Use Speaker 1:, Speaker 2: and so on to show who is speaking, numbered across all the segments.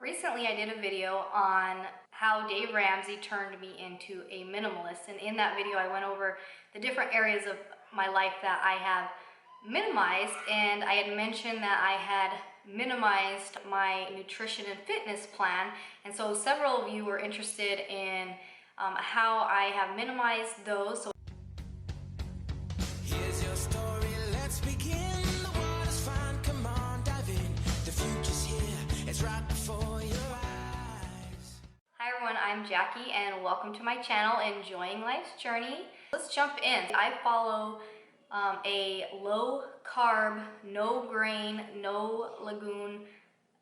Speaker 1: Recently I did a video on how Dave Ramsey turned me into a minimalist, and in that video I went over the different areas of my life that I have minimized, and I had mentioned that I had minimized my nutrition and fitness plan, and so several of you were interested in how I have minimized those.
Speaker 2: Here's your story, let's begin. The water's fine, come on, dive in. The future's here, it's right before your eyes.
Speaker 1: Hi everyone, I'm Jackie and welcome to my channel, Enjoying Life's Journey. Let's jump in. I follow a low carb, no grain, no legume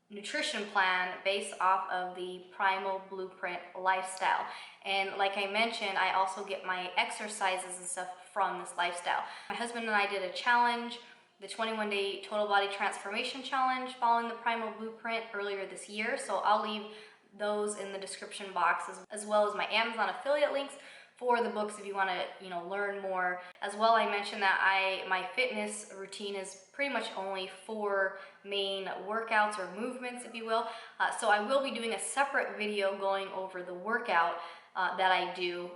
Speaker 1: nutrition plan based off of the Primal Blueprint lifestyle. And like I mentioned, I also get my exercises and stuff from this lifestyle. My husband and I did a challenge, the 21-day total body transformation challenge following the Primal Blueprint earlier this year. So I'll leave those in the description box as well as my Amazon affiliate links for the books if you want to learn more. As well, I mentioned that my fitness routine is pretty much only 4 main workouts or movements, if you will. So I will be doing a separate video going over the workout that I do.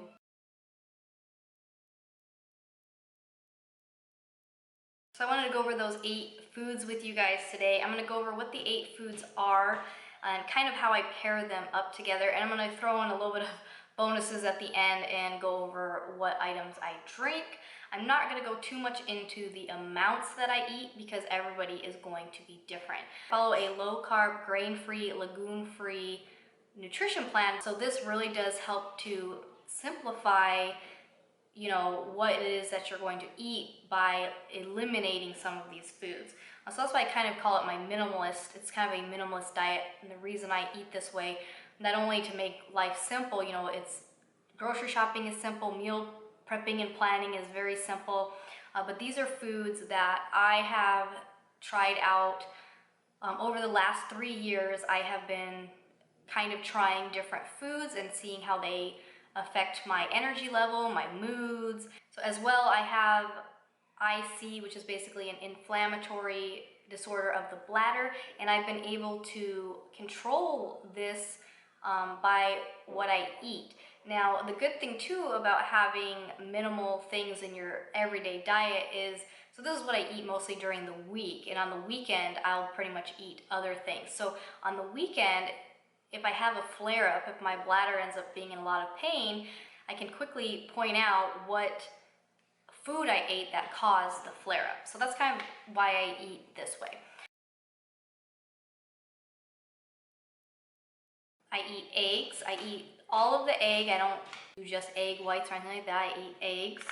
Speaker 1: So I wanted to go over those 8 foods with you guys today. I'm going to go over what the 8 foods are and kind of how I pair them up together. And I'm going to throw in a little bit of bonuses at the end and go over what items I drink. I'm not going to go too much into the amounts that I eat because everybody is going to be different. Follow a low carb, grain-free, legume-free nutrition plan. So this really does help to simplify what it is that you're going to eat by eliminating some of these foods. So that's why I kind of call it my minimalist. It's kind of a minimalist diet, and the reason I eat this way, not only to make life simple, it's grocery shopping is simple, meal prepping and planning is very simple, but these are foods that I have tried out over the last 3 years. I have been kind of trying different foods and seeing how they affect my energy level, my moods. So as well, I have IC, which is basically an inflammatory disorder of the bladder, and I've been able to control this by what I eat. Now, the good thing too about having minimal things in your everyday diet is, so this is what I eat mostly during the week, and on the weekend, I'll pretty much eat other things. So on the weekend, if I have a flare-up, if my bladder ends up being in a lot of pain, I can quickly point out what food I ate that caused the flare-up. So that's kind of why I eat this way. I eat eggs. I eat all of the egg. I don't do just egg whites or anything like that. I eat eggs.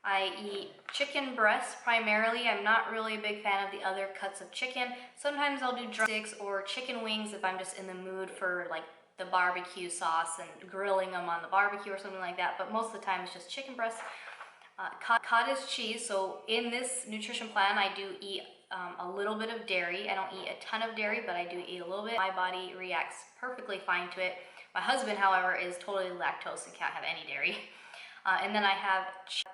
Speaker 1: I eat chicken breasts primarily. I'm not really a big fan of the other cuts of chicken. Sometimes I'll do drumsticks or chicken wings if I'm just in the mood for like the barbecue sauce and grilling them on the barbecue or something like that. But most of the time it's just chicken breasts. Cottage cheese. So in this nutrition plan, I do eat a little bit of dairy. I don't eat a ton of dairy, but I do eat a little bit. My body reacts perfectly fine to it. My husband, however, is totally lactose and can't have any dairy. And then I have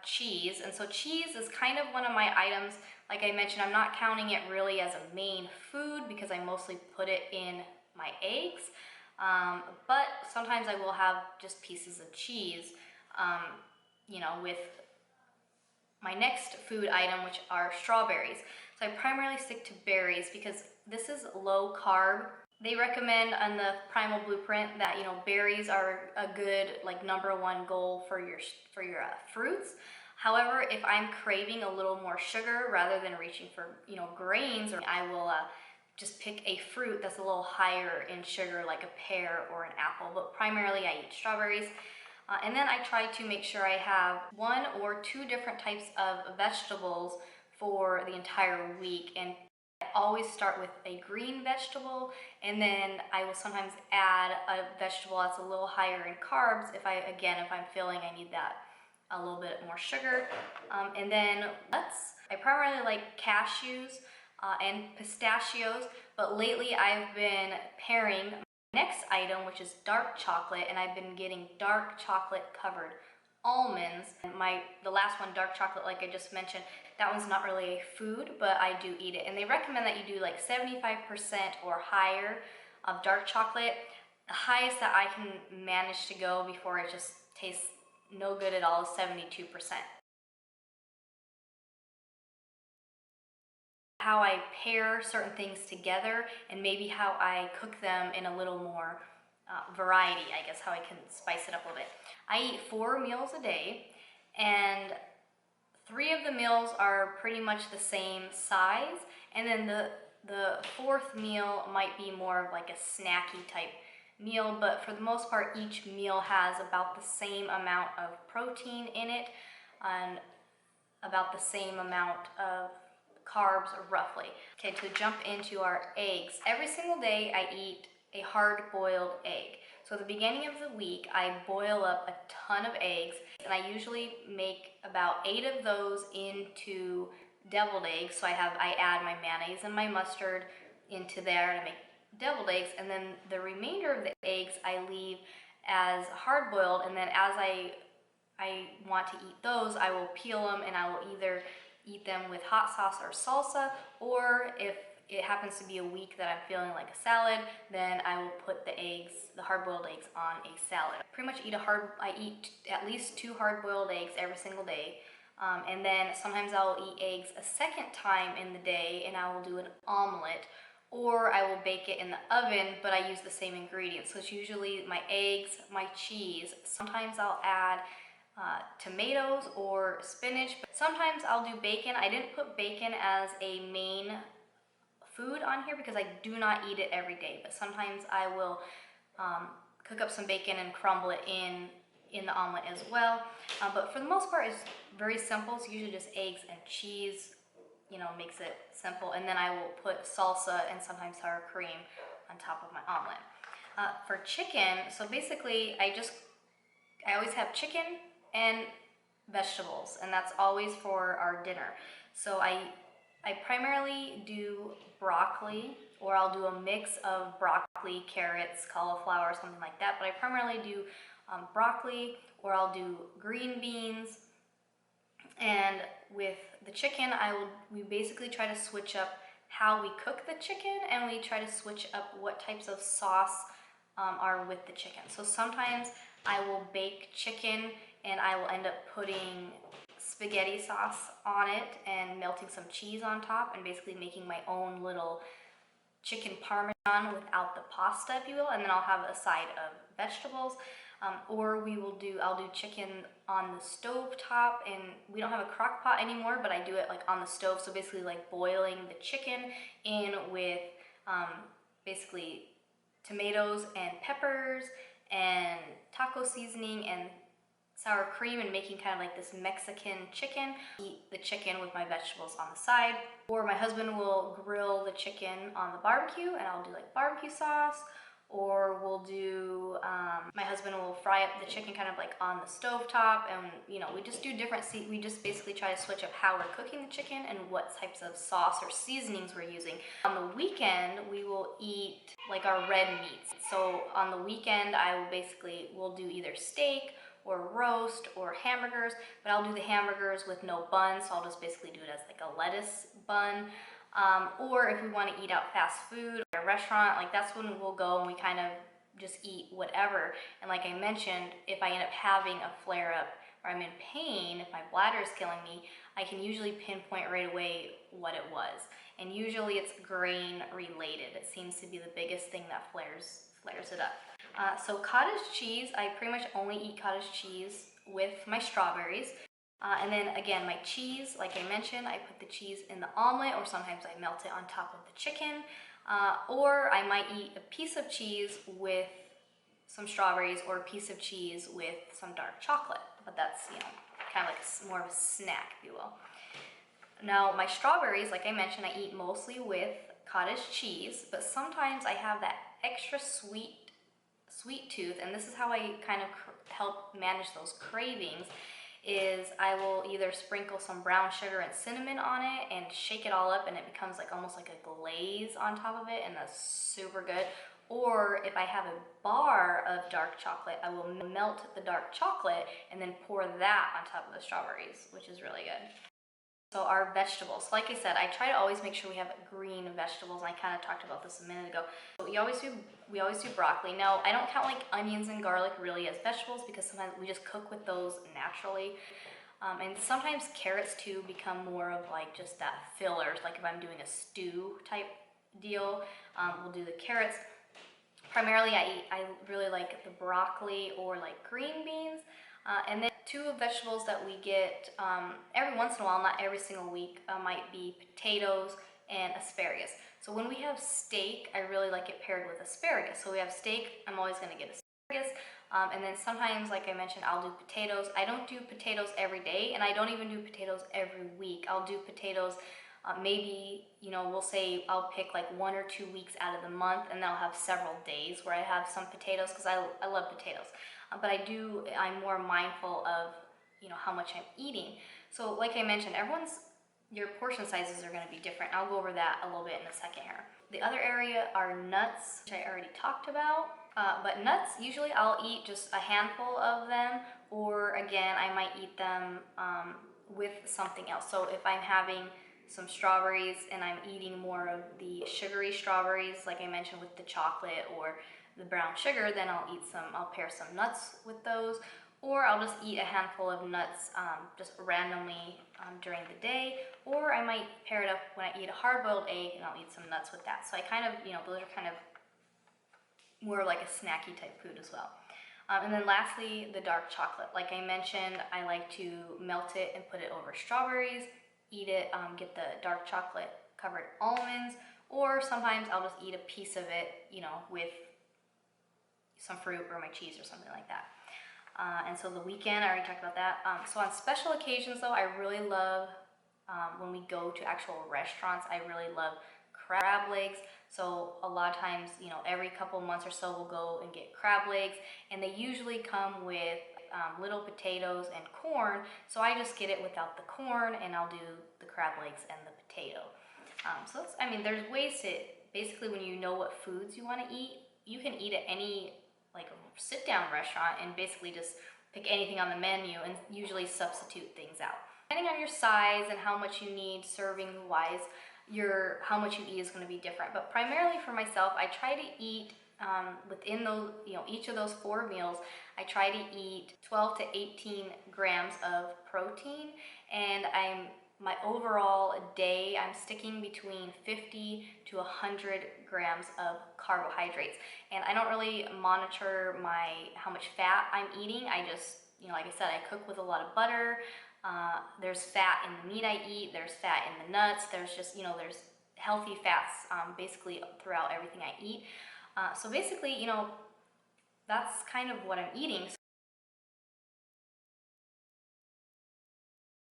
Speaker 1: cheese, and so cheese is kind of one of my items. Like I mentioned, I'm not counting it really as a main food because I mostly put it in my eggs, but sometimes I will have just pieces of cheese, with my next food item, which are strawberries. So I primarily stick to berries because this is low carb. They recommend on the Primal Blueprint that berries are a good #1 goal for your fruits. However, if I'm craving a little more sugar rather than reaching for grains, I will just pick a fruit that's a little higher in sugar, like a pear or an apple. But primarily I eat strawberries. And then I try to make sure I have 1 or 2 different types of vegetables for the entire week. And I always start with a green vegetable, and then I will sometimes add a vegetable that's a little higher in carbs if I'm feeling I need that a little bit more sugar. And then nuts. I primarily like cashews and pistachios, but lately I've been pairing next item, which is dark chocolate, and I've been getting dark chocolate covered almonds. And the last one, dark chocolate, like I just mentioned, that one's not really a food, but I do eat it. And they recommend that you do like 75% or higher of dark chocolate. The highest that I can manage to go before it just tastes no good at all is 72%. How I pair certain things together and maybe how I cook them in a little more variety, I guess, how I can spice it up a little bit. I eat 4 meals a day, and 3 of the meals are pretty much the same size, and then the 4th meal might be more of like a snacky type meal, but for the most part each meal has about the same amount of protein in it and about the same amount of carbs roughly. Okay, to jump into our eggs. Every single day I eat a hard-boiled egg. So at the beginning of the week, I boil up a ton of eggs, and I usually make about 8 of those into deviled eggs. So I add my mayonnaise and my mustard into there to make deviled eggs, and then the remainder of the eggs I leave as hard-boiled, and then as I want to eat those, I will peel them and I will either eat them with hot sauce or salsa, or if it happens to be a week that I'm feeling like a salad, then I will put the hard-boiled eggs on a salad. I pretty much I eat at least 2 hard-boiled eggs every single day. And then sometimes I'll eat eggs a second time in the day and I will do an omelet, or I will bake it in the oven, but I use the same ingredients. So it's usually my eggs, my cheese. Sometimes I'll add tomatoes or spinach, but sometimes I'll do bacon. I didn't put bacon as a main food on here because I do not eat it every day, but sometimes I will cook up some bacon and crumble it in the omelet as well. But for the most part, it's very simple. It's usually just eggs and cheese, makes it simple. And then I will put salsa and sometimes sour cream on top of my omelet. For chicken, so basically I always have chicken and vegetables, and that's always for our dinner. So I primarily do broccoli, or I'll do a mix of broccoli, carrots, cauliflower, something like that, but I primarily do broccoli, or I'll do green beans. And with the chicken, we basically try to switch up how we cook the chicken, and we try to switch up what types of sauce are with the chicken. So sometimes I will bake chicken and I will end up putting spaghetti sauce on it and melting some cheese on top and basically making my own little chicken parmesan without the pasta, if you will, and then I'll have a side of vegetables. Or I'll do chicken on the stove top, and we don't have a crock pot anymore, but I do it like on the stove, so basically like boiling the chicken in with basically tomatoes and peppers and taco seasoning and sour cream, and making kind of like this Mexican chicken. Eat the chicken with my vegetables on the side. Or my husband will grill the chicken on the barbecue and I'll do like barbecue sauce. Or my husband will fry up the chicken kind of like on the stovetop, and we just do we just basically try to switch up how we're cooking the chicken and what types of sauce or seasonings we're using. On the weekend, we will eat like our red meats. So on the weekend, we'll do either steak or roast or hamburgers, but I'll do the hamburgers with no bun, so I'll just basically do it as like a lettuce bun. Or if we want to eat out fast food or a restaurant, like that's when we'll go and we kind of just eat whatever. And like I mentioned, if I end up having a flare up or I'm in pain, if my bladder is killing me, I can usually pinpoint right away what it was. And usually it's grain related. It seems to be the biggest thing that flares it up. So cottage cheese, I pretty much only eat cottage cheese with my strawberries. And then again, my cheese, like I mentioned, I put the cheese in the omelet, or sometimes I melt it on top of the chicken. Or I might eat a piece of cheese with some strawberries, or a piece of cheese with some dark chocolate. But that's, kind of like more of a snack, if you will. Now, my strawberries, like I mentioned, I eat mostly with cottage cheese, but sometimes I have that extra sweet tooth, and this is how I kind of help manage those cravings, is I will either sprinkle some brown sugar and cinnamon on it and shake it all up, and it becomes like almost like a glaze on top of it, and that's super good. Or if I have a bar of dark chocolate, I will melt the dark chocolate and then pour that on top of the strawberries, which is really good. So our vegetables, like I said, I try to always make sure we have green vegetables. And I kind of talked about this a minute ago. So we always do broccoli. Now, I don't count like onions and garlic really as vegetables because sometimes we just cook with those naturally. And sometimes carrots too become more of like just that filler. Like if I'm doing a stew type deal, we'll do the carrots. Primarily, I really like the broccoli or like green beans. And then two vegetables that we get every once in a while, not every single week, might be potatoes and asparagus. So when we have steak, I really like it paired with asparagus. So we have steak, I'm always going to get asparagus. And then sometimes, like I mentioned, I'll do potatoes. I don't do potatoes every day, and I don't even do potatoes every week. I'll do potatoes maybe, we'll say I'll pick like 1 or 2 weeks out of the month, and then I'll have several days where I have some potatoes because I love potatoes. But I'm more mindful of, how much I'm eating. So like I mentioned, your portion sizes are going to be different. I'll go over that a little bit in a second here. The other area are nuts, which I already talked about. But nuts, usually I'll eat just a handful of them, or again, I might eat them with something else. So if I'm having some strawberries and I'm eating more of the sugary strawberries, like I mentioned with the chocolate or the brown sugar, then I'll pair some nuts with those, or I'll just eat a handful of nuts just randomly during the day, or I might pair it up when I eat a hard-boiled egg and I'll eat some nuts with that. So I kind of, those are kind of more like a snacky type food as well. And then lastly, the dark chocolate. Like I mentioned, I like to melt it and put it over strawberries, eat it, get the dark chocolate covered almonds, or sometimes I'll just eat a piece of it, with some fruit or my cheese or something like that. And so the weekend, I already talked about that. So on special occasions though, I really love, when we go to actual restaurants, I really love crab legs. So a lot of times, every couple months or so, we'll go and get crab legs, and they usually come with little potatoes and corn. So I just get it without the corn, and I'll do the crab legs and the potato. So there's ways to, basically when you know what foods you want to eat, you can eat at any like a sit-down restaurant and basically just pick anything on the menu and usually substitute things out. Depending on your size and how much you need serving-wise, how much you eat is going to be different. But primarily for myself, I try to eat within those, each of those 4 meals, I try to eat 12 to 18 grams of protein, and my overall day, I'm sticking between 50 to 100 grams of carbohydrates. And I don't really monitor how much fat I'm eating. I just, like I said, I cook with a lot of butter. There's fat in the meat I eat, there's fat in the nuts, there's just, there's healthy fats basically throughout everything I eat. So basically, that's kind of what I'm eating.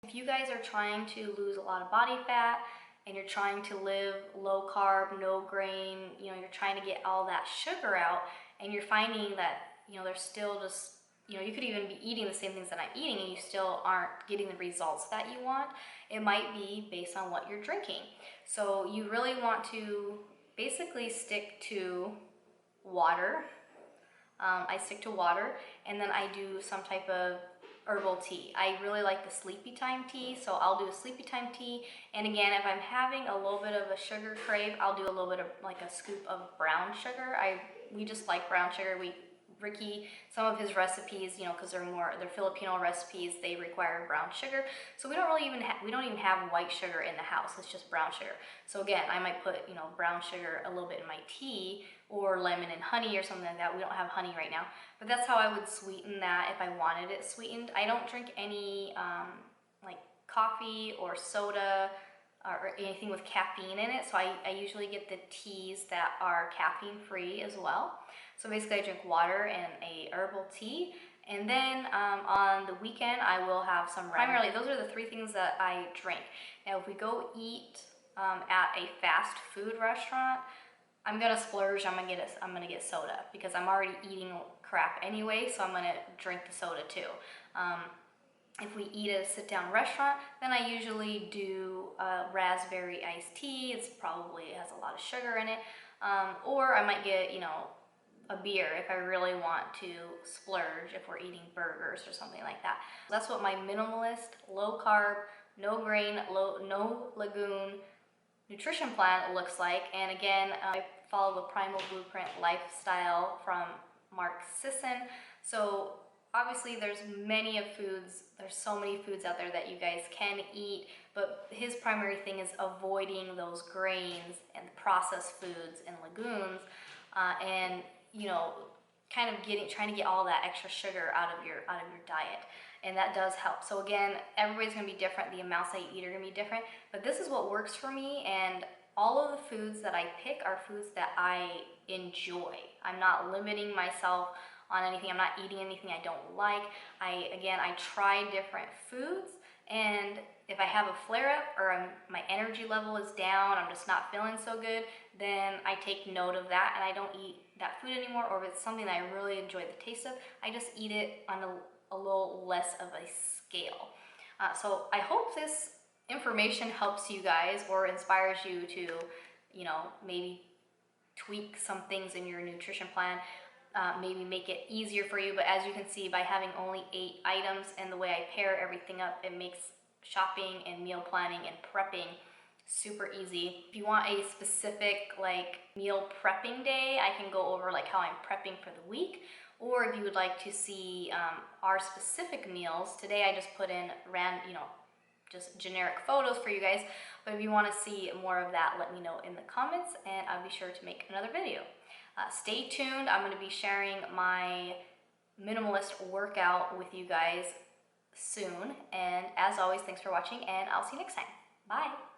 Speaker 1: If you guys are trying to lose a lot of body fat and you're trying to live low carb, no grain, you're trying to get all that sugar out, and you're finding that, there's still just, you could even be eating the same things that I'm eating and you still aren't getting the results that you want, it might be based on what you're drinking. So you really want to basically stick to water. I stick to water, and then I do some type of herbal tea. I really like the sleepy time tea, so I'll do a sleepy time tea. And again, if I'm having a little bit of a sugar crave, I'll do a little bit of like a scoop of brown sugar. We just like brown sugar. Ricky, some of his recipes, because they're Filipino recipes, they require brown sugar. So we don't even have white sugar in the house. It's just brown sugar. So again, I might put, brown sugar a little bit in my tea, or lemon and honey or something like that. We don't have honey right now, but that's how I would sweeten that if I wanted it sweetened. I don't drink any like coffee or soda or anything with caffeine in it, so I usually get the teas that are caffeine free as well. So basically I drink water and a herbal tea, and then on the weekend I will have some primarily those are the 3 things that I drink. Now if we go eat at a fast food restaurant, I'm gonna splurge. I'm gonna get soda because I'm already eating crap anyway, so I'm gonna drink the soda too. If we eat at a sit-down restaurant, then I usually do raspberry iced tea. It has a lot of sugar in it, or I might get a beer if I really want to splurge if we're eating burgers or something like that. That's what my minimalist, low carb, no grain, no legume nutrition plan looks like. And again, I follow the Primal Blueprint lifestyle from Mark Sisson. So obviously there's so many foods out there that you guys can eat, but his primary thing is avoiding those grains and processed foods and legumes, and kind of trying to get all that extra sugar out of your diet. And that does help. So again, everybody's gonna be different. The amounts that you eat are gonna be different, but this is what works for me. And all of the foods that I pick are foods that I enjoy. I'm not limiting myself on anything. I'm not eating anything I don't like. I try different foods, and if I have a flare-up or my energy level is down, I'm just not feeling so good, then I take note of that and I don't eat that food anymore. Or if it's something that I really enjoy the taste of, I just eat it on a little less of a scale. So I hope this information helps you guys or inspires you to, maybe tweak some things in your nutrition plan, maybe make it easier for you. But as you can see, by having only 8 items and the way I pair everything up, it makes shopping and meal planning and prepping super easy. If you want a specific meal prepping day, I can go over how I'm prepping for the week. Or if you would like to see our specific meals, today I just put in just generic photos for you guys. But if you want to see more of that, let me know in the comments and I'll be sure to make another video. Stay tuned. I'm going to be sharing my minimalist workout with you guys soon. And as always, thanks for watching and I'll see you next time. Bye.